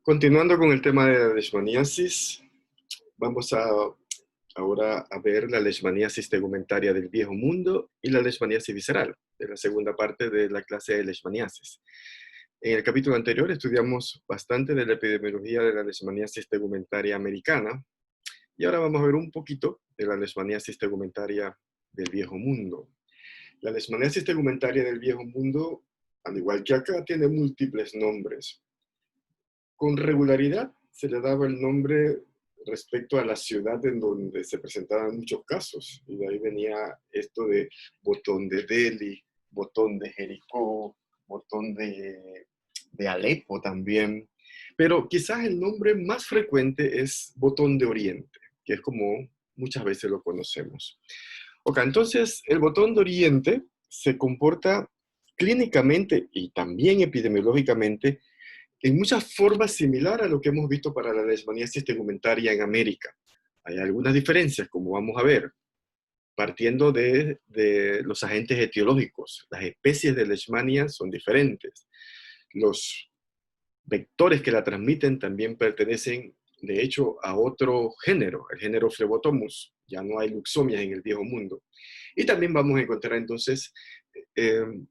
Continuando con el tema de la leishmaniasis, vamos ahora a ver la leishmaniasis tegumentaria del Viejo Mundo y la leishmaniasis visceral, de la segunda parte de la clase de leishmaniasis. En el capítulo anterior estudiamos bastante de la epidemiología de la leishmaniasis tegumentaria americana y ahora vamos a ver un poquito de la leishmaniasis tegumentaria del Viejo Mundo. La leishmaniasis tegumentaria del Viejo Mundo, al igual que acá, tiene múltiples nombres. Con regularidad se le daba el nombre respecto a la ciudad en donde se presentaban muchos casos, y de ahí venía esto de Botón de Delhi, Botón de Jericó, Botón de Alepo también. Pero quizás el nombre más frecuente es Botón de Oriente, que es como muchas veces lo conocemos. Ok, entonces el Botón de Oriente se comporta clínicamente y también epidemiológicamente en muchas formas similar a lo que hemos visto para la leishmaniasis tegumentaria en América. Hay algunas diferencias, como vamos a ver, partiendo de los agentes etiológicos. Las especies de leishmania son diferentes. Los vectores que la transmiten también pertenecen, de hecho, a otro género, el género Phlebotomus. Ya no hay luxomias en el Viejo Mundo. Y también vamos a encontrar entonces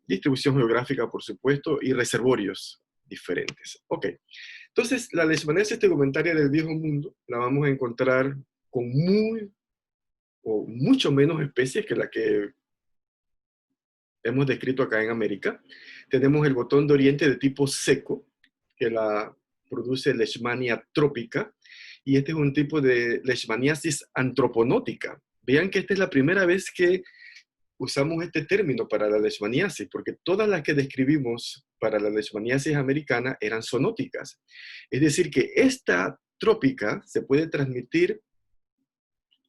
distribución geográfica, por supuesto, y reservorios diferentes. Ok, entonces la leishmaniasis tegumentaria del Viejo Mundo la vamos a encontrar con mucho menos especies que la que hemos descrito acá en América. Tenemos el botón de Oriente de tipo seco, que la produce Leishmania trópica, y este es un tipo de leishmaniasis antroponótica. Vean que esta es la primera vez que usamos este término para la leishmaniasis, porque todas las que describimos para la leishmaniasis americana eran zoonóticas. Es decir, que esta trópica se puede transmitir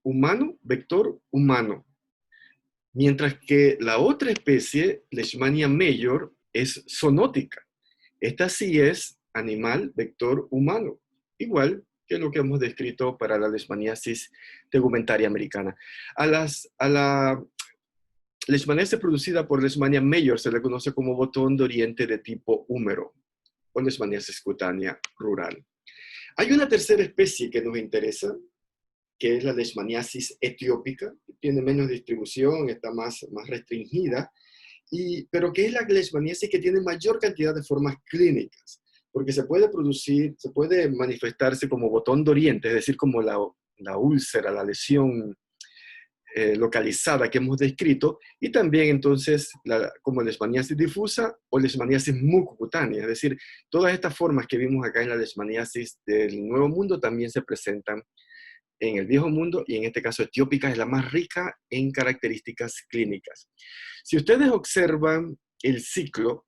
humano, vector humano, mientras que la otra especie, Leishmania major, es zoonótica. Esta sí es animal, vector humano, igual que lo que hemos descrito para la leishmaniasis tegumentaria americana. A la leishmaniasis producida por Leishmania major se le conoce como botón de Oriente de tipo húmero o leishmaniasis cutánea rural. Hay una tercera especie que nos interesa, que es la leishmaniasis etiópica. Tiene menos distribución, está más restringida, pero que es la leishmaniasis que tiene mayor cantidad de formas clínicas, porque se puede producir, se puede manifestarse como botón de Oriente, es decir, como la úlcera, la lesión localizada que hemos descrito, y también entonces como leishmaniasis difusa o leishmaniasis mucocutánea, es decir, todas estas formas que vimos acá en la leishmaniasis del Nuevo Mundo también se presentan en el Viejo Mundo, y en este caso etiópica es la más rica en características clínicas. Si ustedes observan el ciclo,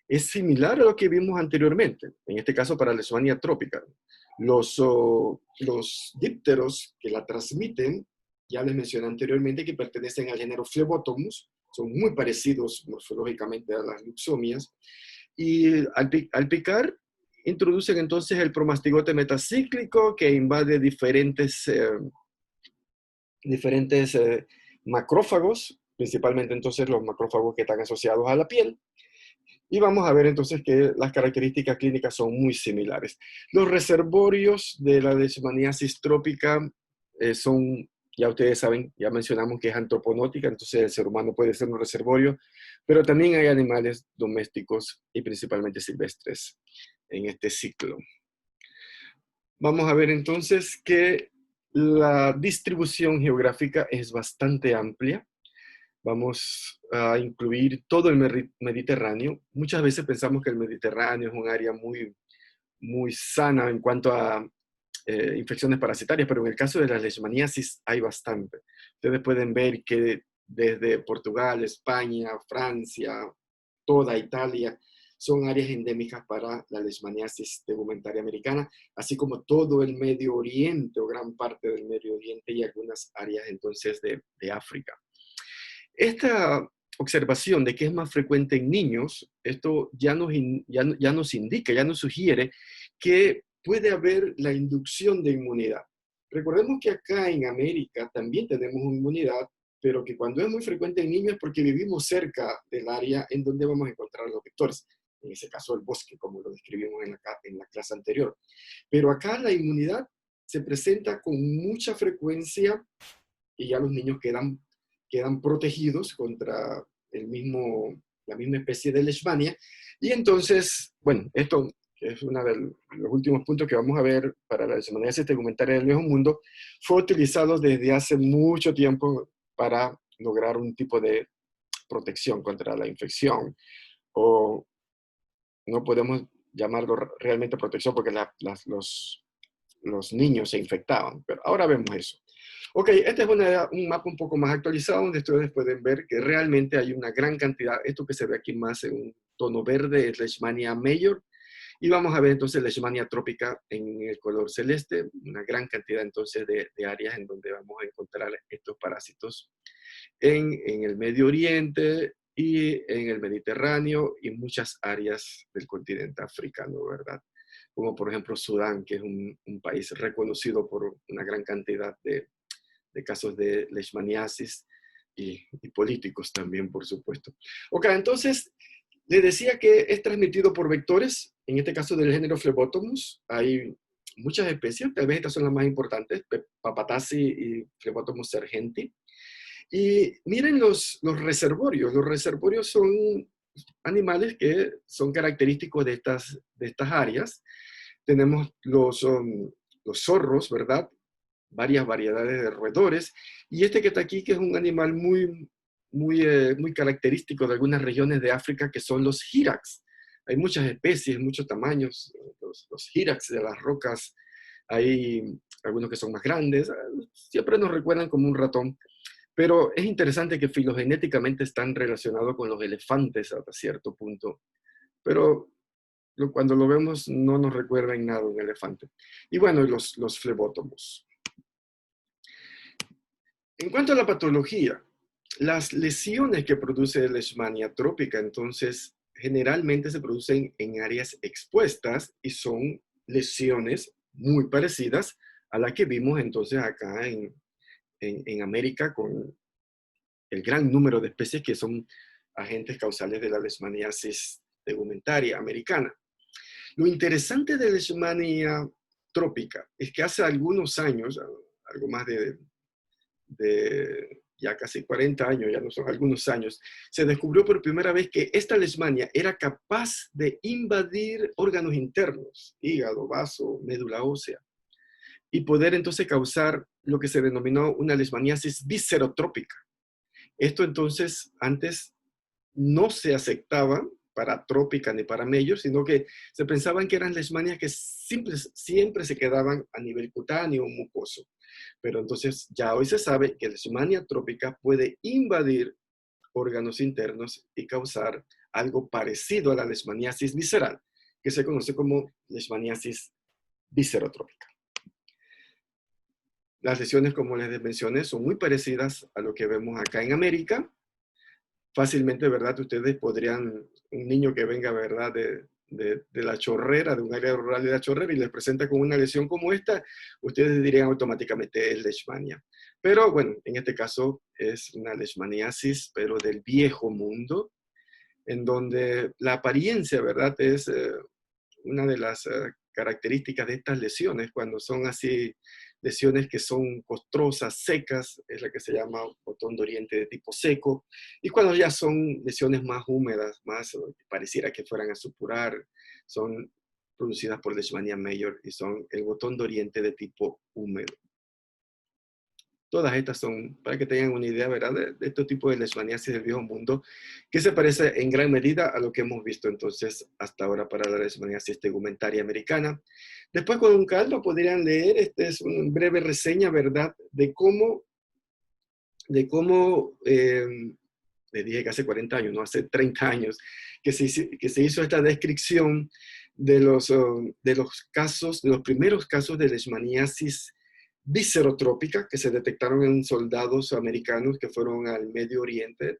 es similar a lo que vimos anteriormente, en este caso para la Leishmania trópica. Los dípteros que la transmiten, ya les mencioné anteriormente que pertenecen al género Phlebotomus, son muy parecidos morfológicamente a las luxomias, y al picar introducen entonces el promastigote metacíclico que invade diferentes macrófagos, principalmente entonces los macrófagos que están asociados a la piel. Y vamos a ver entonces que las características clínicas son muy similares. Los reservorios de la leishmaniasis trópica son, ya ustedes saben, ya mencionamos que es antroponótica, entonces el ser humano puede ser un reservorio, pero también hay animales domésticos y principalmente silvestres en este ciclo. Vamos a ver entonces que la distribución geográfica es bastante amplia. Vamos a incluir todo el Mediterráneo. Muchas veces pensamos que el Mediterráneo es un área muy sana en cuanto a infecciones parasitarias, pero en el caso de la leishmaniasis hay bastante. Ustedes pueden ver que desde Portugal, España, Francia, toda Italia, son áreas endémicas para la leishmaniasis tegumentaria americana, así como todo el Medio Oriente o gran parte del Medio Oriente y algunas áreas entonces de África. Esta observación de que es más frecuente en niños, esto ya nos indica, ya nos sugiere que puede haber la inducción de inmunidad. Recordemos que acá en América también tenemos inmunidad, pero que cuando es muy frecuente en niños es porque vivimos cerca del área en donde vamos a encontrar los vectores. en ese caso el bosque, como lo describimos en la clase anterior. Pero acá la inmunidad se presenta con mucha frecuencia y ya los niños quedan protegidos contra la misma especie de leishmania. Y entonces, bueno, esto es uno de los últimos puntos que vamos a ver para la leishmaniasis tegumentaria del Viejo Mundo, fue utilizado desde hace mucho tiempo para lograr un tipo de protección contra la infección, o no podemos llamarlo realmente protección porque los niños se infectaban, pero ahora vemos eso. Ok, este es un mapa un poco más actualizado donde ustedes pueden ver que realmente hay una gran cantidad, esto que se ve aquí más en un tono verde es Leishmania major, y vamos a ver entonces Leishmania trópica en el color celeste, una gran cantidad entonces de áreas en donde vamos a encontrar estos parásitos en el Medio Oriente y en el Mediterráneo y muchas áreas del continente africano, ¿verdad? Como por ejemplo Sudán, que es un país reconocido por una gran cantidad de casos de leishmaniasis y políticos también, por supuesto. Ok, entonces, les decía que es transmitido por vectores, en este caso del género Phlebotomus. Hay muchas especies, tal vez estas son las más importantes, Papatassi y Phlebotomus sergenti. Y miren los reservorios. Los reservorios son animales que son característicos de estas áreas. Tenemos los zorros, ¿verdad? Varias variedades de roedores. Y este que está aquí, que es un animal muy característico de algunas regiones de África, que son los girax. Hay muchas especies, muchos tamaños. Los girax de las rocas, hay algunos que son más grandes. Siempre nos recuerdan como un ratón. Pero es interesante que filogenéticamente están relacionados con los elefantes hasta cierto punto. Pero cuando lo vemos no nos recuerda en nada un elefante. Y bueno, los flebótomos. En cuanto a la patología, las lesiones que produce Leishmania trópica, entonces, generalmente se producen en áreas expuestas y son lesiones muy parecidas a las que vimos entonces acá en América con el gran número de especies que son agentes causales de la leishmaniasis tegumentaria americana. Lo interesante de la leishmania trópica es que hace algunos años, algo más de ya casi 40 años, ya no son algunos años, se descubrió por primera vez que esta leishmania era capaz de invadir órganos internos, hígado, vaso, médula ósea, y poder entonces causar lo que se denominó una leishmaniasis viscerotrópica. Esto entonces antes no se aceptaba para trópica ni para major, sino que se pensaban que eran leishmanias que siempre se quedaban a nivel cutáneo o mucoso. Pero entonces ya hoy se sabe que la leishmania trópica puede invadir órganos internos y causar algo parecido a la leishmaniasis visceral, que se conoce como leishmaniasis viscerotrópica. Las lesiones, como les mencioné, son muy parecidas a lo que vemos acá en América. Fácilmente, ¿verdad? Ustedes podrían, un niño que venga, ¿verdad? De la Chorrera, de un área rural de la Chorrera, y les presenta con una lesión como esta, ustedes dirían automáticamente es leishmania. Pero bueno, en este caso es una leishmaniasis, pero del viejo mundo, en donde la apariencia, ¿verdad? Es una de las características de estas lesiones, cuando son así lesiones que son costrosas, secas, es la que se llama botón de oriente de tipo seco, y cuando ya son lesiones más húmedas, más pareciera que fueran a supurar, son producidas por Leishmania major y son el botón de oriente de tipo húmedo. Todas estas son, para que tengan una idea, ¿verdad?, de este tipo de leishmaniasis del viejo mundo, que se parece en gran medida a lo que hemos visto entonces hasta ahora para la leishmaniasis tegumentaria americana. Después con calma podrían leer, esta es una breve reseña, ¿verdad?, de cómo les dije que hace 40 años, no hace 30 años, que se hizo esta descripción de los casos, de los primeros casos de leishmaniasis viscerotrópica que se detectaron en soldados americanos que fueron al Medio Oriente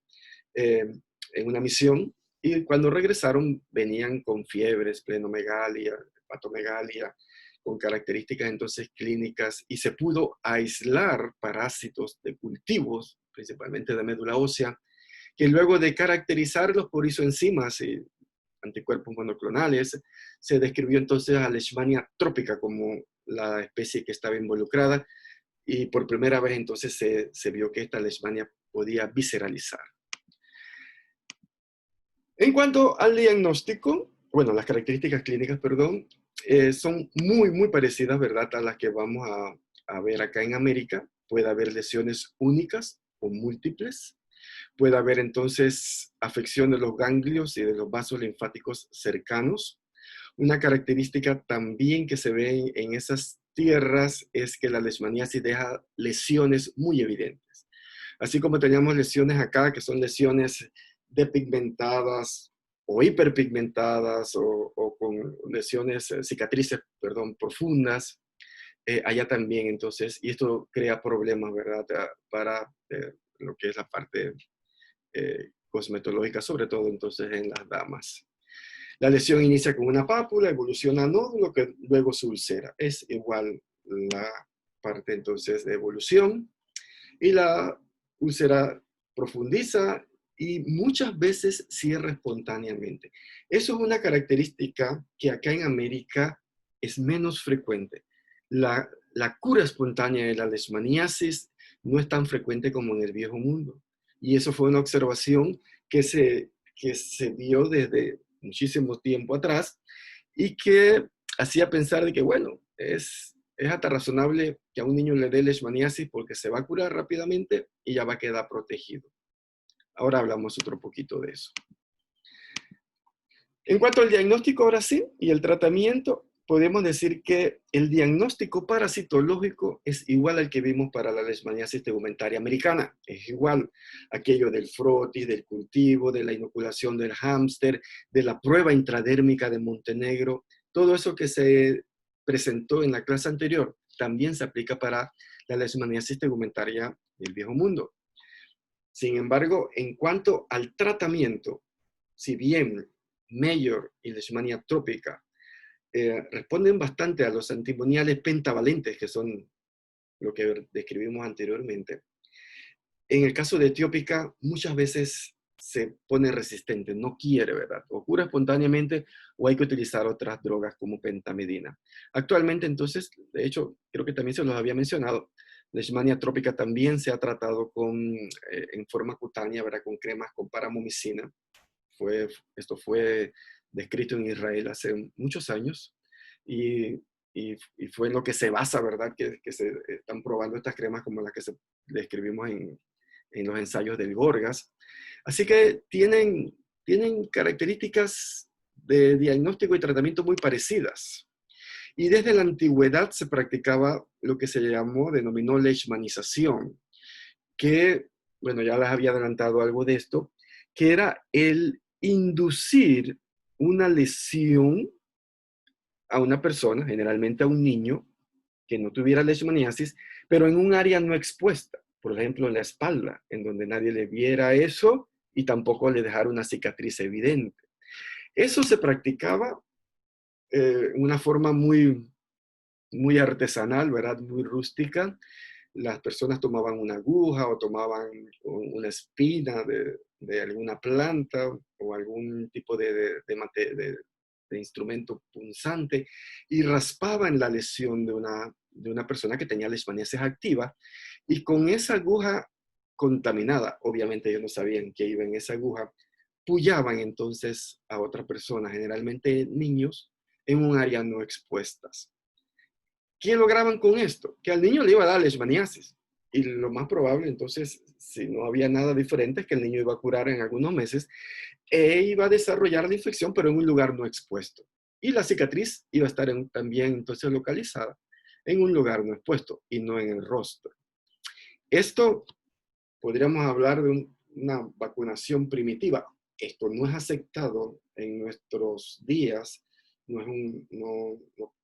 en una misión, y cuando regresaron venían con fiebres, plenomegalia, hepatomegalia, con características entonces clínicas, y se pudo aislar parásitos de cultivos, principalmente de médula ósea, que luego de caracterizarlos por isoenzimas y anticuerpos monoclonales. Se describió entonces a Leishmania trópica como la especie que estaba involucrada y por primera vez entonces se vio que esta Leishmania podía visceralizar. En cuanto al diagnóstico, bueno, las características clínicas, perdón, son muy parecidas, ¿verdad?, a las que vamos a ver acá en América. Puede haber lesiones únicas o múltiples. Puede haber entonces afección de los ganglios y de los vasos linfáticos cercanos. Una característica también que se ve en esas tierras es que la leishmaniasis deja lesiones muy evidentes. Así como teníamos lesiones acá, que son lesiones depigmentadas o hiperpigmentadas o con lesiones, cicatrices, perdón, profundas, allá también entonces, y esto crea problemas, ¿verdad?, para lo que es la parte cosmetológica, sobre todo entonces en las damas. La lesión inicia con una pápula, evoluciona a nódulo, que luego se ulcera. Es igual la parte entonces de evolución. Y la úlcera profundiza y muchas veces cierra espontáneamente. Eso es una característica que acá en América es menos frecuente. La cura espontánea de la leishmaniasis no es tan frecuente como en el viejo mundo. Y eso fue una observación que se dio desde muchísimo tiempo atrás y que hacía pensar de que, bueno, es hasta razonable que a un niño le dé leishmaniasis porque se va a curar rápidamente y ya va a quedar protegido. Ahora hablamos otro poquito de eso. En cuanto al diagnóstico, ahora sí, y el tratamiento, podemos decir que el diagnóstico parasitológico es igual al que vimos para la leishmaniasis tegumentaria americana. Es igual aquello del frotis, del cultivo, de la inoculación del hámster, de la prueba intradérmica de Montenegro. Todo eso que se presentó en la clase anterior también se aplica para la leishmaniasis tegumentaria del viejo mundo. Sin embargo, en cuanto al tratamiento, si bien Mayor y Leishmania trópica responden bastante a los antimoniales pentavalentes, que son lo que describimos anteriormente, en el caso de etiópica, muchas veces se pone resistente, no quiere, ¿verdad? O cura espontáneamente o hay que utilizar otras drogas como pentamidina. Actualmente, entonces, de hecho, creo que también se los había mencionado, Leishmania trópica también se ha tratado en forma cutánea, ¿verdad? Con cremas con paramomicina. Esto fue descrito en Israel hace muchos años y, y fue en lo que se basa, ¿verdad? Que se están probando estas cremas como las que describimos en los ensayos del Gorgas. Así que tienen características de diagnóstico y tratamiento muy parecidas. Y desde la antigüedad se practicaba lo que se denominó leishmanización, que, bueno, ya les había adelantado algo de esto, que era el inducir una lesión a una persona, generalmente a un niño, que no tuviera leishmaniasis, pero en un área no expuesta, por ejemplo, en la espalda, en donde nadie le viera eso y tampoco le dejara una cicatriz evidente. Eso se practicaba de una forma muy artesanal, ¿verdad? Muy rústica. Las personas tomaban una aguja o tomaban una espina de alguna planta o algún tipo de instrumento punzante y raspaban la lesión de una persona que tenía leishmaniasis activa y con esa aguja contaminada, obviamente ellos no sabían qué iba en esa aguja, pullaban entonces a otra persona, generalmente niños, en un área no expuestas. ¿Qué lograban con esto? Que al niño le iba a dar leishmaniasis. Y lo más probable, entonces, si no había nada diferente, es que el niño iba a curar en algunos meses e iba a desarrollar la infección, pero en un lugar no expuesto. Y la cicatriz iba a estar también entonces localizada en un lugar no expuesto y no en el rostro. Esto podríamos hablar de una vacunación primitiva. Esto no es aceptado en nuestros días,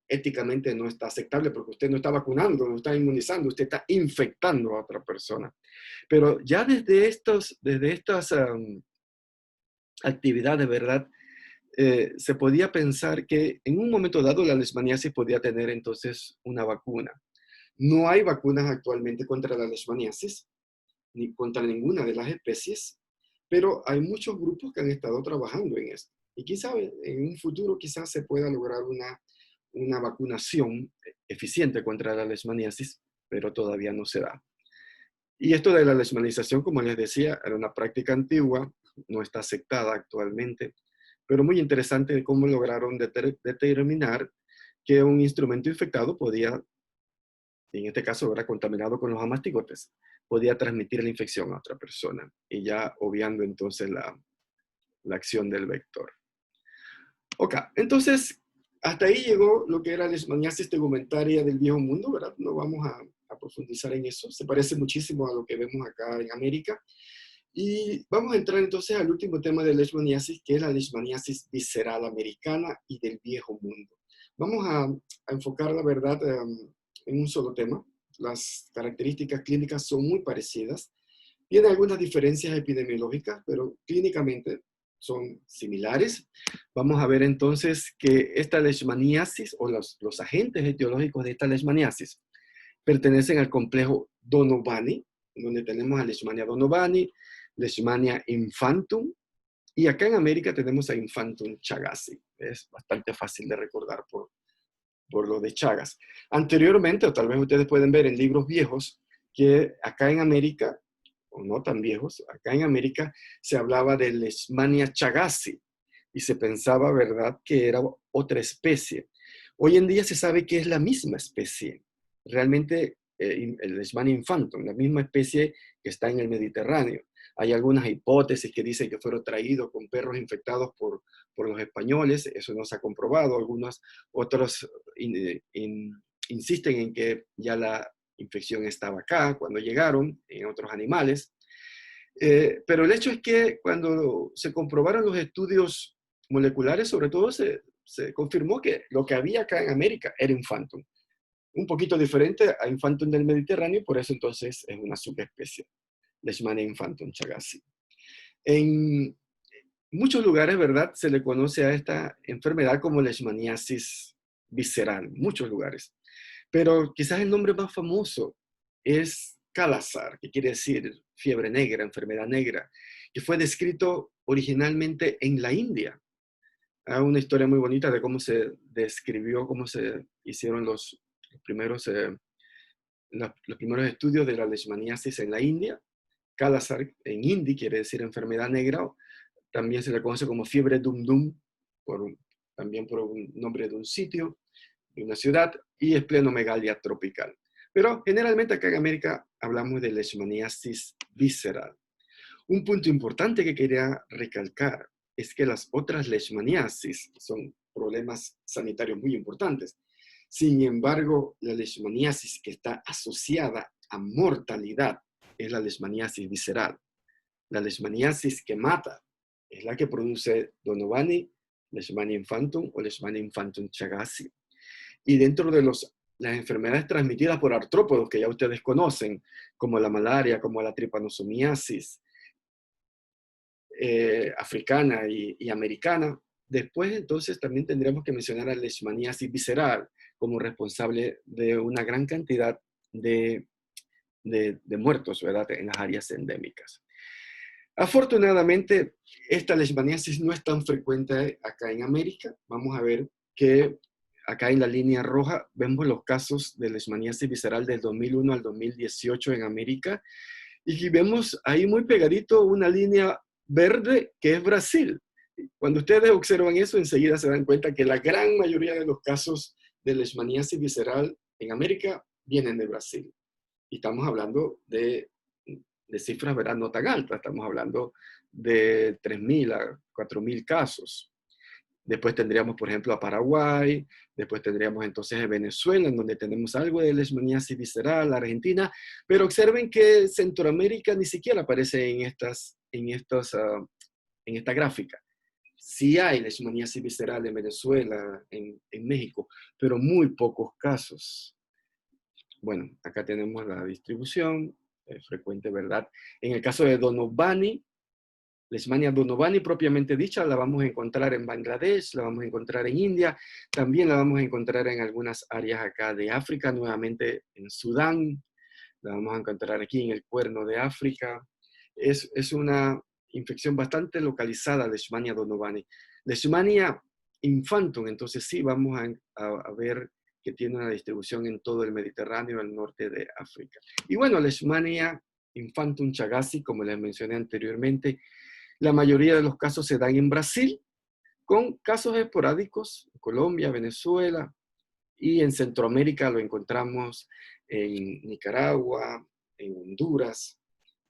éticamente no está aceptable porque usted no está vacunando, no está inmunizando, usted está infectando a otra persona. Pero ya desde estas actividades, ¿verdad? Se podía pensar que en un momento dado la leishmaniasis podía tener entonces una vacuna. No hay vacunas actualmente contra la leishmaniasis, ni contra ninguna de las especies, pero hay muchos grupos que han estado trabajando en esto. Y quién sabe, en un futuro quizás se pueda lograr una vacunación eficiente contra la leishmaniasis, pero todavía no se da. Y esto de la leishmanización, como les decía, era una práctica antigua, no está aceptada actualmente, pero muy interesante de cómo lograron determinar que un instrumento infectado podía, en este caso era contaminado con los amastigotes, podía transmitir la infección a otra persona, y ya obviando entonces la acción del vector. Ok, entonces hasta ahí llegó lo que era la leishmaniasis tegumentaria del Viejo Mundo, ¿verdad? No vamos a profundizar en eso, se parece muchísimo a lo que vemos acá en América. Y vamos a entrar entonces al último tema de la leishmaniasis, que es la leishmaniasis visceral americana y del Viejo Mundo. Vamos a enfocar la verdad en un solo tema. Las características clínicas son muy parecidas. Tiene algunas diferencias epidemiológicas, pero clínicamente son similares. Vamos a ver entonces que esta leishmaniasis o los agentes etiológicos de esta leishmaniasis pertenecen al complejo Donovani, donde tenemos a Leishmania donovani, Leishmania infantum, y acá en América tenemos a Infantum chagassi. Es bastante fácil de recordar por lo de Chagas. Anteriormente, o tal vez ustedes pueden ver en libros viejos, que acá en América, o no tan viejos, acá en América se hablaba de Leishmania chagassi, y se pensaba, ¿verdad?, que era otra especie. Hoy en día se sabe que es la misma especie. Realmente, el Leishmania infantum, la misma especie que está en el Mediterráneo. Hay algunas hipótesis que dicen que fueron traídos con perros infectados por los españoles, eso no se ha comprobado. Algunos otros insisten en que ya la infección estaba acá cuando llegaron, en otros animales. Pero el hecho es que cuando se comprobaron los estudios moleculares, sobre todo se confirmó que lo que había acá en América era Infantum. Un poquito diferente a Infantum del Mediterráneo, por eso entonces es una subespecie, Leishmania infantum chagassi. En muchos lugares, ¿verdad?, se le conoce a esta enfermedad como leishmaniasis visceral, muchos lugares. Pero quizás el nombre más famoso es Kala-Azar, que quiere decir fiebre negra, enfermedad negra, que fue descrito originalmente en la India. Hay una historia muy bonita de cómo se describió, cómo se hicieron los primeros, los primeros estudios de la leishmaniasis en la India. Kala-Azar en hindi quiere decir enfermedad negra, también se le conoce como fiebre dum dum, también por un nombre de un sitio, de una ciudad, y esplenomegalia tropical. Pero generalmente acá en América hablamos de leishmaniasis visceral. Un punto importante que quería recalcar es que las otras leishmaniasis son problemas sanitarios muy importantes. Sin embargo, la leishmaniasis que está asociada a mortalidad es la leishmaniasis visceral. La leishmaniasis que mata es la que produce Donovani, Leishmania infantum o Leishmania infantum chagassi. Y dentro de las enfermedades transmitidas por artrópodos que ya ustedes conocen, como la malaria, como la tripanosomiasis africana y americana, después entonces también tendríamos que mencionar a la leishmaniasis visceral como responsable de una gran cantidad de muertos, ¿verdad?, en las áreas endémicas. Afortunadamente, esta leishmaniasis no es tan frecuente acá en América. Vamos a ver que acá en la línea roja vemos los casos de leishmaniasis visceral del 2001 al 2018 en América. Y vemos ahí muy pegadito una línea verde que es Brasil. Cuando ustedes observan eso, enseguida se dan cuenta que la gran mayoría de los casos de leishmaniasis visceral en América vienen de Brasil. Y estamos hablando de cifras, ¿verdad?, no tan altas. Estamos hablando de 3.000 a 4.000 casos. Después tendríamos, por ejemplo, a Paraguay. Después tendríamos entonces a Venezuela, en donde tenemos algo de leishmaniasis visceral, Argentina. Pero observen que Centroamérica ni siquiera aparece en esta gráfica. Sí hay leishmaniasis visceral en Venezuela, en México, pero muy pocos casos. Bueno, acá tenemos la distribución frecuente, ¿verdad? En el caso de Donovani, Leishmania donovani propiamente dicha, la vamos a encontrar en Bangladesh, la vamos a encontrar en India, también la vamos a encontrar en algunas áreas acá de África, nuevamente en Sudán, la vamos a encontrar aquí en el Cuerno de África. Es una infección bastante localizada, Leishmania donovani. Leishmania infantum, entonces sí vamos a ver que tiene una distribución en todo el Mediterráneo, el norte de África. Y bueno, Leishmania infantum chagassi, como les mencioné anteriormente, la mayoría de los casos se dan en Brasil, con casos esporádicos en Colombia, Venezuela, y en Centroamérica lo encontramos en Nicaragua, en Honduras,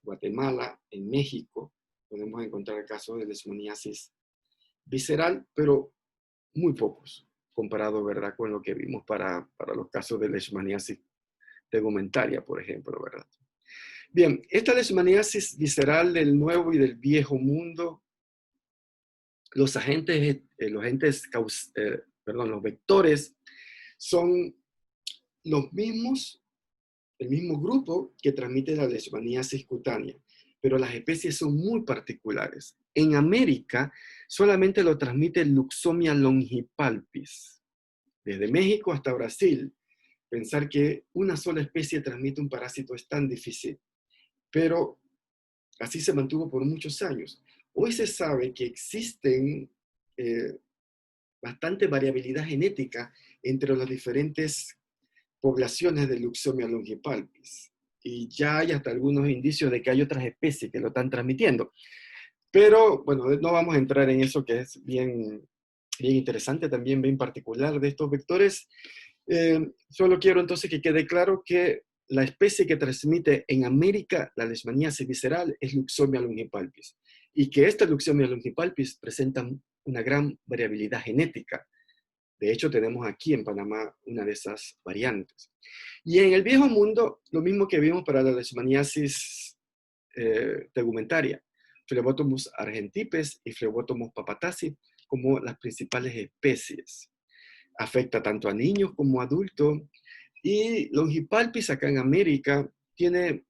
Guatemala, en México. Podemos encontrar casos de leishmaniasis visceral, pero muy pocos, comparado, ¿verdad?, con lo que vimos para los casos de leishmaniasis tegumentaria, por ejemplo, ¿verdad? Bien, esta leishmaniasis visceral del nuevo y del viejo mundo, los los vectores son los mismos, el mismo grupo que transmite la leishmaniasis cutánea, pero las especies son muy particulares. En América solamente lo transmite Luxomia longipalpis. Desde México hasta Brasil, pensar que una sola especie transmite un parásito es tan difícil, pero así se mantuvo por muchos años. Hoy se sabe que existen bastante variabilidad genética entre las diferentes poblaciones de Luxomia longipalpis. Y ya hay hasta algunos indicios de que hay otras especies que lo están transmitiendo. Pero, bueno, no vamos a entrar en eso, que es bien, bien interesante, también bien particular de estos vectores. Solo quiero entonces que quede claro que la especie que transmite en América la leishmaniasis visceral es Luxomia longipalpis, y que esta Luxomia longipalpis presenta una gran variabilidad genética. De hecho, tenemos aquí en Panamá una de esas variantes. Y en el viejo mundo, lo mismo que vimos para la leishmaniasis tegumentaria, Phlebotomus argentipes y Phlebotomus papatasi como las principales especies. Afecta tanto a niños como a adultos. Y Longipalpis acá en América tiene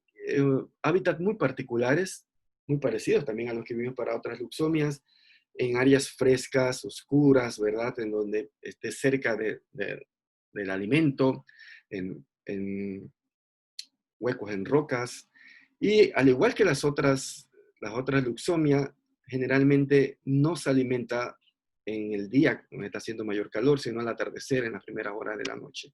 hábitats muy particulares, muy parecidos también a los que vimos para otras luxomias, en áreas frescas, oscuras, ¿verdad? En donde esté cerca del alimento, en huecos en rocas. Y al igual que las otras luxomias, generalmente no se alimenta en el día, cuando está haciendo mayor calor, sino al atardecer, en las primeras horas de la noche.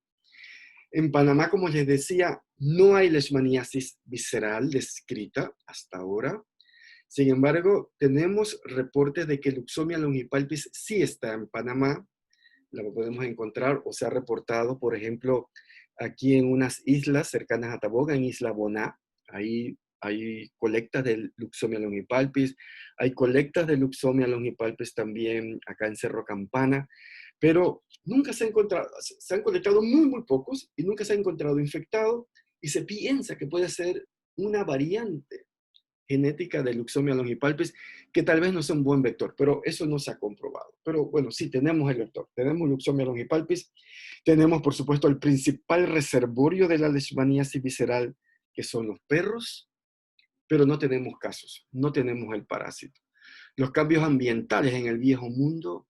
En Panamá, como les decía, no hay leishmaniasis visceral descrita hasta ahora. Sin embargo, tenemos reportes de que Luxomia longipalpis sí está en Panamá. La podemos encontrar o se ha reportado, por ejemplo, aquí en unas islas cercanas a Taboga, en Isla Boná. Ahí hay colectas de Luxomia longipalpis, hay colectas de Luxomia longipalpis también acá en Cerro Campana, pero nunca se ha encontrado, se han colectado muy, muy pocos y nunca se ha encontrado infectado, y se piensa que puede ser una variante genética de Luxomia longipalpis, que tal vez no sea un buen vector, pero eso no se ha comprobado. Pero bueno, sí tenemos el vector, tenemos Luxomia longipalpis, tenemos por supuesto el principal reservorio de la leishmaniasis visceral, que son los perros, pero no tenemos casos, no tenemos el parásito. Los cambios ambientales en el viejo mundo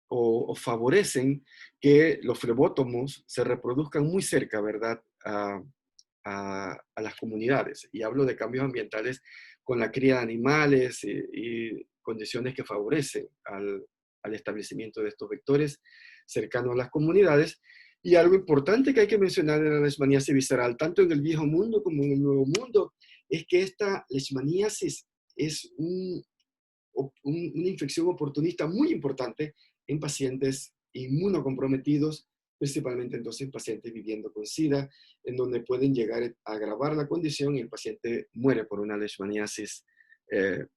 o favorecen que los flebótomos se reproduzcan muy cerca, ¿verdad?, a las comunidades. Y hablo de cambios ambientales con la cría de animales y condiciones que favorecen al establecimiento de estos vectores cercanos a las comunidades. Y algo importante que hay que mencionar de la leishmaniasis visceral, tanto en el viejo mundo como en el nuevo mundo, es que esta leishmaniasis es una infección oportunista muy importante en pacientes inmunocomprometidos, principalmente entonces en pacientes viviendo con SIDA, en donde pueden llegar a agravar la condición y el paciente muere por una leishmaniasis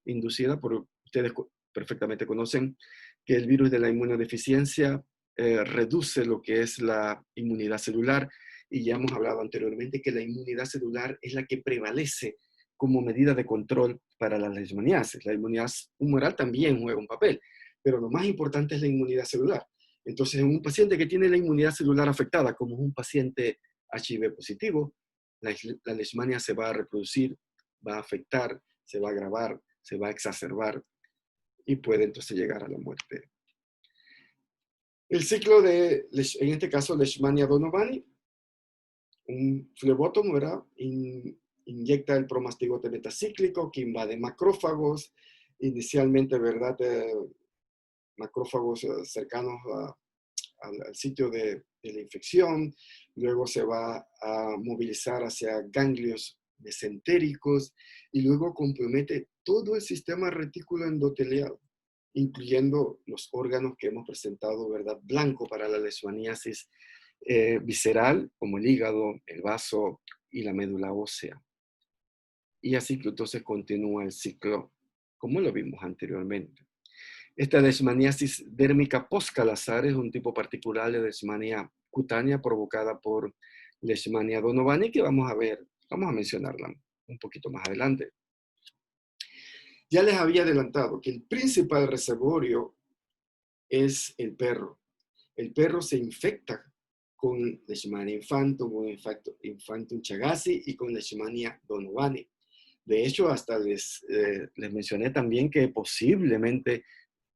inducida por, ustedes perfectamente conocen que el virus de la inmunodeficiencia reduce lo que es la inmunidad celular, y ya hemos hablado anteriormente que la inmunidad celular es la que prevalece como medida de control para las leishmaniasis. La inmunidad humoral también juega un papel, pero lo más importante es la inmunidad celular. Entonces, en un paciente que tiene la inmunidad celular afectada, como es un paciente HIV positivo, la leishmania se va a reproducir, va a afectar, se va a agravar, se va a exacerbar y puede entonces llegar a la muerte. El ciclo de, en este caso, Leishmania donovani, un flebótomo, ¿verdad?, inyecta el promastigote metacíclico que invade macrófagos. Inicialmente, ¿verdad?, macrófagos cercanos al sitio de la infección, luego se va a movilizar hacia ganglios mesentéricos y luego compromete todo el sistema retículo endotelial, incluyendo los órganos que hemos presentado, ¿verdad? Blanco para la leishmaniasis visceral, como el hígado, el vaso y la médula ósea. Y así que entonces continúa el ciclo, como lo vimos anteriormente. Esta leishmaniasis dérmica postcalazar es un tipo particular de leishmania cutánea provocada por Leishmania donovani, que vamos a mencionarla un poquito más adelante. Ya les había adelantado que el principal reservorio es el perro. El perro se infecta con Leishmania infantum, con infantum chagasi y con Leishmania donovani. De hecho, hasta les mencioné también que posiblemente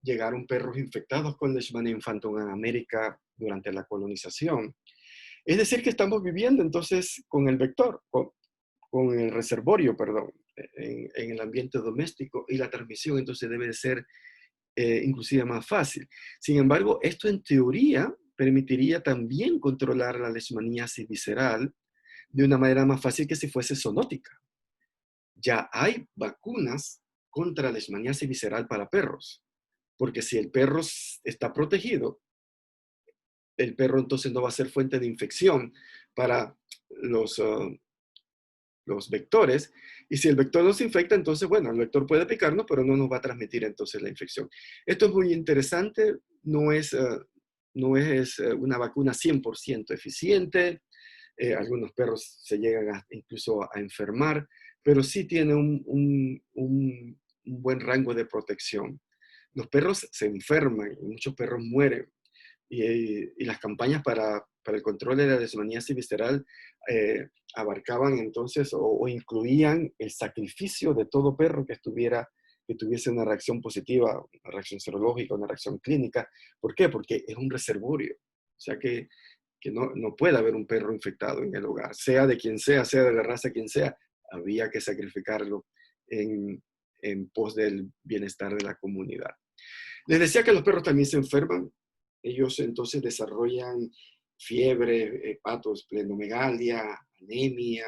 llegaron perros infectados con Leishmania infantum en América durante la colonización. Es decir, que estamos viviendo entonces con el vector, con el reservorio, perdón, en el ambiente doméstico, y la transmisión entonces debe de ser inclusive más fácil. Sin embargo, esto en teoría permitiría también controlar la leishmaniasis visceral de una manera más fácil que si fuese zoonótica. Ya hay vacunas contra la leishmaniasis visceral para perros, porque si el perro está protegido, el perro entonces no va a ser fuente de infección para los vectores, y si el vector nos infecta, entonces, bueno, el vector puede picarnos, pero no nos va a transmitir entonces la infección. Esto es muy interesante, no es una vacuna 100% eficiente, algunos perros se llegan incluso a enfermar, pero sí tiene un buen rango de protección. Los perros se enferman, y muchos perros mueren, y las campañas para el control de la leishmaniasis visceral abarcaban entonces o incluían el sacrificio de todo perro que tuviese una reacción positiva, una reacción serológica, una reacción clínica. ¿Por qué? Porque es un reservorio. O sea que no puede haber un perro infectado en el hogar, sea de quien sea de la raza quien sea, había que sacrificarlo en pos del bienestar de la comunidad. Les decía que los perros también se enferman. Ellos entonces desarrollan fiebre, patosplenomegalia, anemia,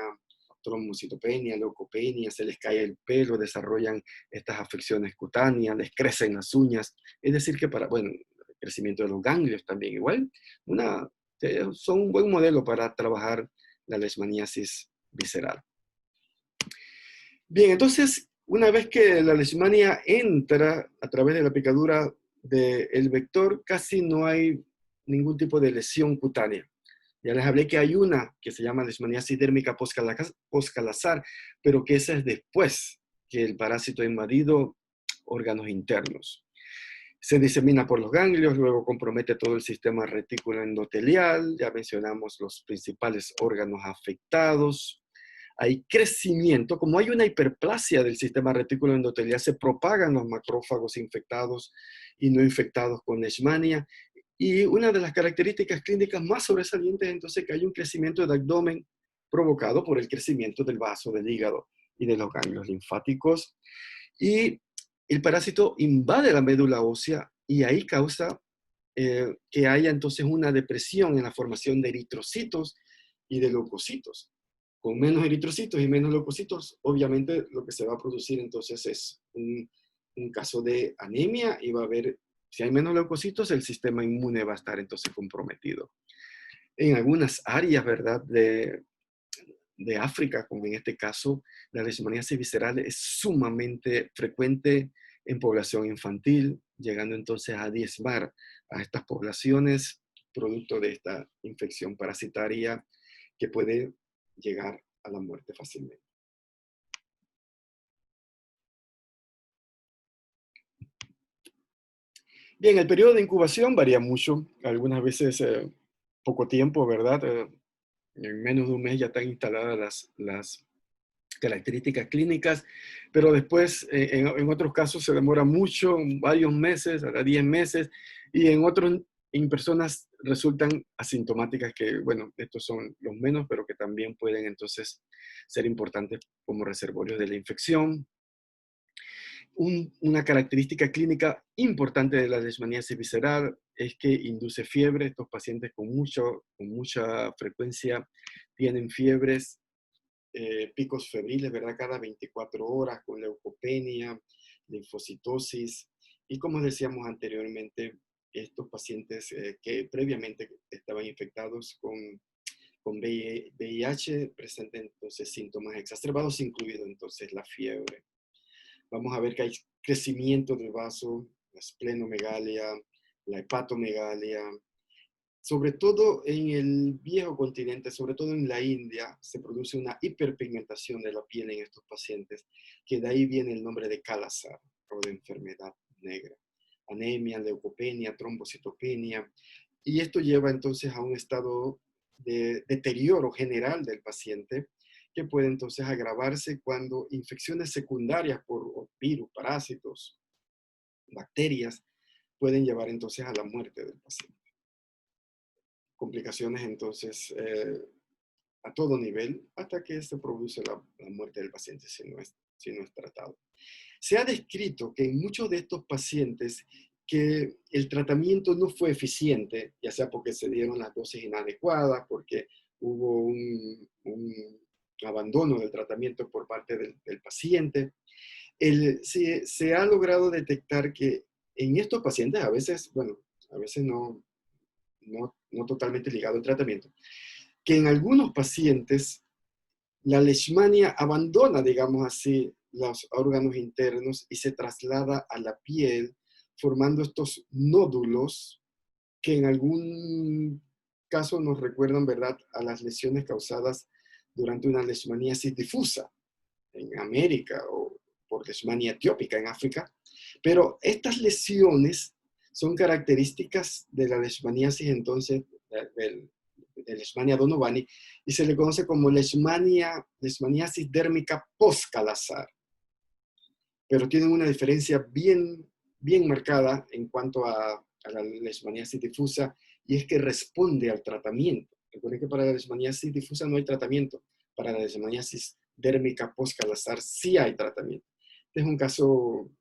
trombocitopenia, leucopenia, se les cae el pelo, desarrollan estas afecciones cutáneas, les crecen las uñas. Es decir que el crecimiento de los ganglios también igual. Son un buen modelo para trabajar la leishmaniasis visceral. Bien, entonces, una vez que la leishmania entra a través de la picadura del vector, casi no hay ningún tipo de lesión cutánea. Ya les hablé que hay una que se llama leishmaniasis dérmica postcalazar, pero que esa es después que el parásito ha invadido órganos internos. Se disemina por los ganglios, luego compromete todo el sistema retículo endotelial, ya mencionamos los principales órganos afectados. Hay crecimiento, como hay una hiperplasia del sistema retículo endotelial, se propagan los macrófagos infectados y no infectados con leishmania. Y una de las características clínicas más sobresalientes es entonces que hay un crecimiento del abdomen provocado por el crecimiento del vaso, del hígado y de los ganglios linfáticos. Y el parásito invade la médula ósea y ahí causa que haya entonces una depresión en la formación de eritrocitos y de leucocitos. Con menos eritrocitos y menos leucocitos, obviamente lo que se va a producir entonces es un caso de anemia y va a haber, si hay menos leucocitos, el sistema inmune va a estar entonces comprometido. En algunas áreas, ¿verdad?, de África, como en este caso, la leishmaniasis visceral es sumamente frecuente en población infantil, llegando entonces a diezmar a estas poblaciones producto de esta infección parasitaria que puede llegar a la muerte fácilmente. Bien, el periodo de incubación varía mucho, algunas veces poco tiempo, ¿verdad? En menos de un mes ya están instaladas las características clínicas, pero después en otros casos se demora mucho, varios meses, hasta 10 meses, y en personas resultan asintomáticas que, bueno, estos son los menos, pero que también pueden entonces ser importantes como reservorios de la infección. Una característica clínica importante de la leishmaniasis visceral es que induce fiebre. Estos pacientes con mucha frecuencia tienen fiebres, picos febriles, ¿verdad? Cada 24 horas con leucopenia, linfocitosis. Y como decíamos anteriormente, estos pacientes que previamente estaban infectados con VIH presentan entonces síntomas exacerbados, incluido entonces la fiebre. Vamos a ver que hay crecimiento del vaso, la esplenomegalia, la hepatomegalia. Sobre todo en el viejo continente, sobre todo en la India, se produce una hiperpigmentación de la piel en estos pacientes, que de ahí viene el nombre de Kala-Azar, o de enfermedad negra. Anemia, leucopenia, trombocitopenia. Y esto lleva entonces a un estado de deterioro general del paciente, que puede entonces agravarse cuando infecciones secundarias por virus, parásitos, bacterias, pueden llevar entonces a la muerte del paciente. Complicaciones entonces a todo nivel hasta que se produce la muerte del paciente si no es tratado. Se ha descrito que en muchos de estos pacientes que el tratamiento no fue eficiente, ya sea porque se dieron las dosis inadecuadas, porque hubo un abandono del tratamiento por parte del paciente. Se ha logrado detectar que en estos pacientes, a veces, bueno, a veces no totalmente ligado al tratamiento, que en algunos pacientes la leishmania abandona, digamos así, los órganos internos y se traslada a la piel, formando estos nódulos que en algún caso nos recuerdan, ¿verdad?, a las lesiones causadas durante una leishmaniasis difusa en América o por leishmania etiópica en África. Pero estas lesiones son características de la leishmaniasis entonces de Leishmania donovani, y se le conoce como leishmaniasis dérmica post-Kala-Azar. Pero tienen una diferencia bien marcada en cuanto a la leishmaniasis difusa, y es que responde al tratamiento. Recuerden que para la leishmaniasis difusa no hay tratamiento. Para la leishmaniasis dérmica post-Kala-Azar sí hay tratamiento. Este es un caso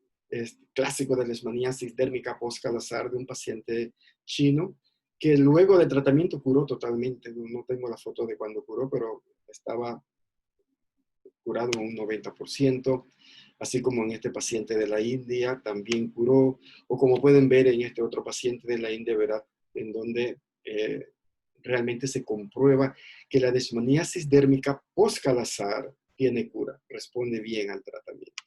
clásico de leishmaniasis dérmica post-Kala-Azar de un paciente chino que luego de tratamiento curó totalmente. No tengo la foto de cuando curó, pero estaba curado en un 90%, así como en este paciente de la India también curó, o como pueden ver en este otro paciente de la India, ¿verdad?, en donde realmente se comprueba que la leishmaniasis dérmica post-Kala-Azar tiene cura, responde bien al tratamiento.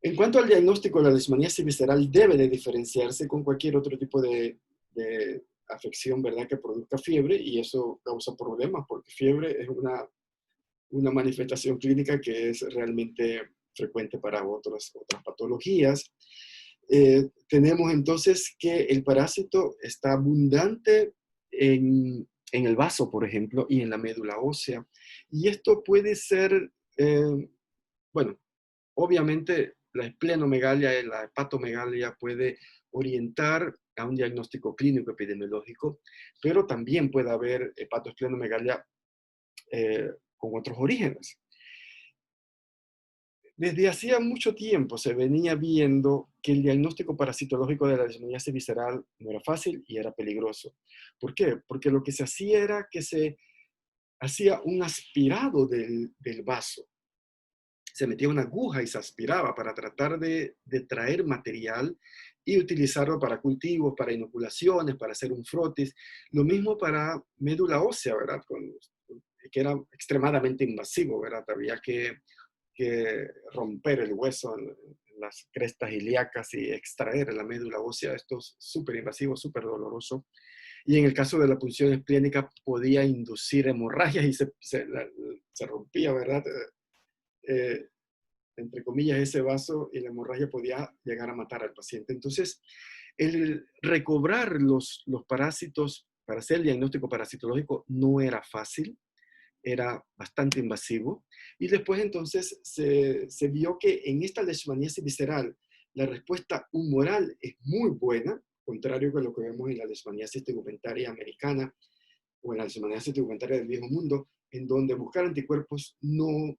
En cuanto al diagnóstico, la leishmaniasis visceral debe de diferenciarse con cualquier otro tipo de afección, ¿verdad?, que produzca fiebre, y eso causa problemas, porque fiebre es una manifestación clínica que es realmente frecuente para otras patologías. Tenemos entonces que el parásito está abundante en el vaso, por ejemplo, y en la médula ósea. Y esto puede ser, bueno, obviamente la esplenomegalia y la hepatomegalia puede orientar a un diagnóstico clínico epidemiológico, pero también puede haber hepatoesplenomegalia con otros orígenes. Desde hacía mucho tiempo se venía viendo que el diagnóstico parasitológico de la leishmaniasis visceral no era fácil y era peligroso. ¿Por qué? Porque lo que se hacía era que se hacía un aspirado del vaso. Se metía una aguja y se aspiraba para tratar de traer material y utilizarlo para cultivos, para inoculaciones, para hacer un frotis. Lo mismo para médula ósea, ¿verdad? Que era extremadamente invasivo, ¿verdad? Había que romper el hueso en las crestas ilíacas y extraer la médula ósea. Esto es súper invasivo, súper doloroso. Y en el caso de la punción esplénica podía inducir hemorragias y se rompía, ¿verdad? Entre comillas, ese vaso, y la hemorragia podía llegar a matar al paciente. Entonces, el recobrar los parásitos para hacer el diagnóstico parasitológico no era fácil, era bastante invasivo. Y después entonces se vio que en esta leishmaniasis visceral la respuesta humoral es muy buena, contrario a lo que vemos en la leishmaniasis tegumentaria americana o en la leishmaniasis tegumentaria del viejo mundo, en donde buscar anticuerpos no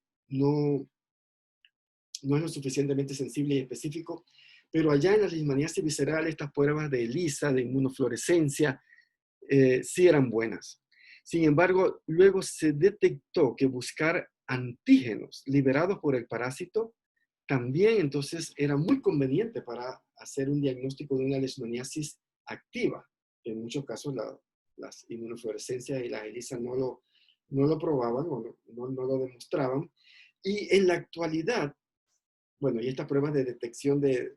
no es lo suficientemente sensible y específico, pero allá en la leishmaniasis visceral, estas pruebas de ELISA, de inmunofluorescencia, sí eran buenas. Sin embargo, luego se detectó que buscar antígenos liberados por el parásito también entonces era muy conveniente para hacer un diagnóstico de una leishmaniasis activa. En muchos casos las inmunofluorescencias y las ELISA no lo probaban o no lo demostraban. Y en la actualidad, bueno, y estas pruebas de detección de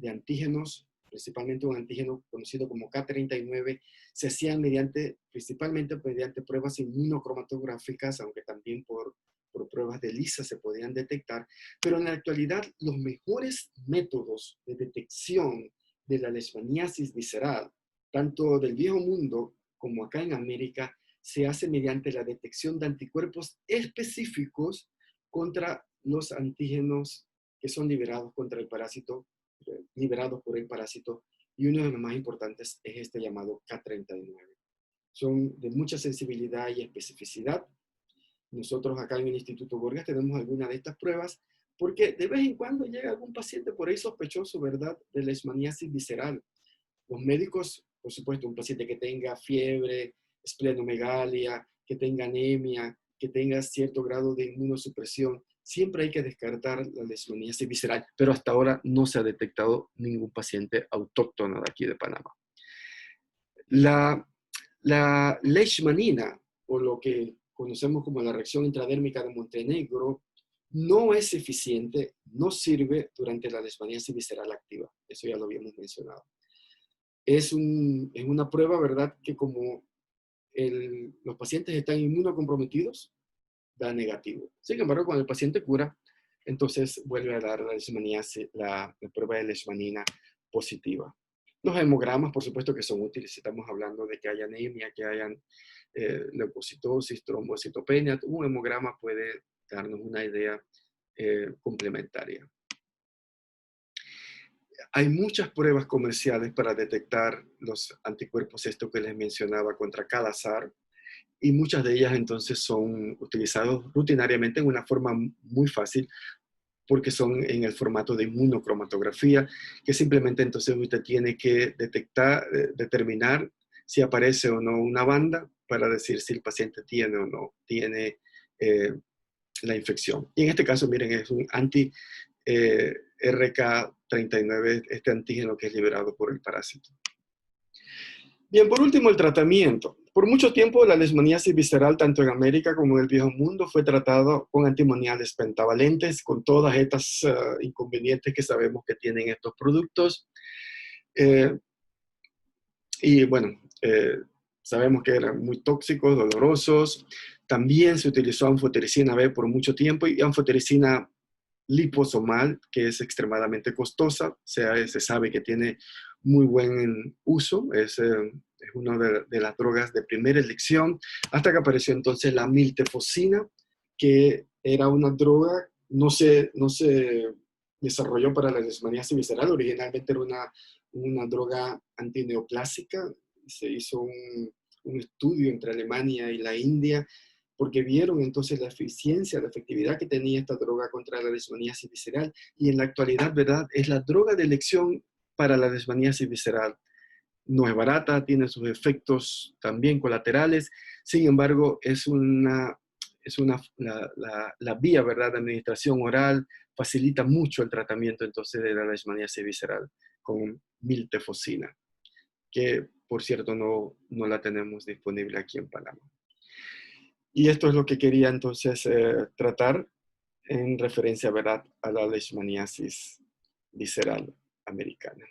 antígenos, principalmente un antígeno conocido como K39, se hacían principalmente mediante pruebas inmunocromatográficas, aunque también por pruebas de ELISA se podían detectar. Pero en la actualidad, los mejores métodos de detección de la leishmaniasis visceral, tanto del viejo mundo como acá en América, se hace mediante la detección de anticuerpos específicos contra los antígenos que son liberados contra el parásito, liberados por el parásito, y uno de los más importantes es este llamado K39. Son de mucha sensibilidad y especificidad. Nosotros acá en el Instituto Gorgas tenemos algunas de estas pruebas porque de vez en cuando llega algún paciente por ahí sospechoso, ¿verdad?, de leishmaniasis visceral. Los médicos, por supuesto, un paciente que tenga fiebre, esplenomegalia, que tenga anemia, que tenga cierto grado de inmunosupresión, siempre hay que descartar la leishmaniasis visceral, pero hasta ahora no se ha detectado ningún paciente autóctono de aquí de Panamá. La leishmanina, o lo que conocemos como la reacción intradérmica de Montenegro, no es eficiente, no sirve durante la leishmaniasis visceral activa. Eso ya lo habíamos mencionado. Es una prueba, ¿verdad?, que como los pacientes están inmunocomprometidos, da negativo. Sin embargo, cuando el paciente cura, entonces vuelve a dar la prueba de leishmanina positiva. Los hemogramas, por supuesto, que son útiles si estamos hablando de que haya anemia, que hayan leucocitosis, trombocitopenia. Un hemograma puede darnos una idea complementaria. Hay muchas pruebas comerciales para detectar los anticuerpos, esto que les mencionaba, contra cada SARS, y muchas de ellas entonces son utilizadas rutinariamente en una forma muy fácil, porque son en el formato de inmunocromatografía, que simplemente entonces usted tiene que determinar si aparece o no una banda para decir si el paciente tiene o no tiene la infección. Y en este caso, miren, es un RK39, este antígeno que es liberado por el parásito. Bien, por último, el tratamiento. Por mucho tiempo, la leishmaniasis visceral, tanto en América como en el viejo mundo, fue tratado con antimoniales pentavalentes, con todas estas inconvenientes que sabemos que tienen estos productos. Y bueno, sabemos que eran muy tóxicos, dolorosos. También se utilizó anfotericina B por mucho tiempo y anfotericina liposomal, que es extremadamente costosa. Se sabe que tiene muy buen uso, es una de las drogas de primera elección, hasta que apareció entonces la miltefosina, que era una droga, no se desarrolló para la leishmaniasis visceral, originalmente era una droga antineoplásica. Se hizo un estudio entre Alemania y la India, porque vieron entonces la eficiencia, la efectividad que tenía esta droga contra la leishmaniasis visceral, y en la actualidad, ¿verdad?, es la droga de elección para la leishmaniasis visceral. No es barata, tiene sus efectos también colaterales, sin embargo, la vía, ¿verdad?, de administración oral facilita mucho el tratamiento entonces de la leishmaniasis visceral con miltefosina, que por cierto no la tenemos disponible aquí en Panamá. Y esto es lo que quería entonces tratar en referencia, ¿verdad?, a la leishmaniasis visceral americana.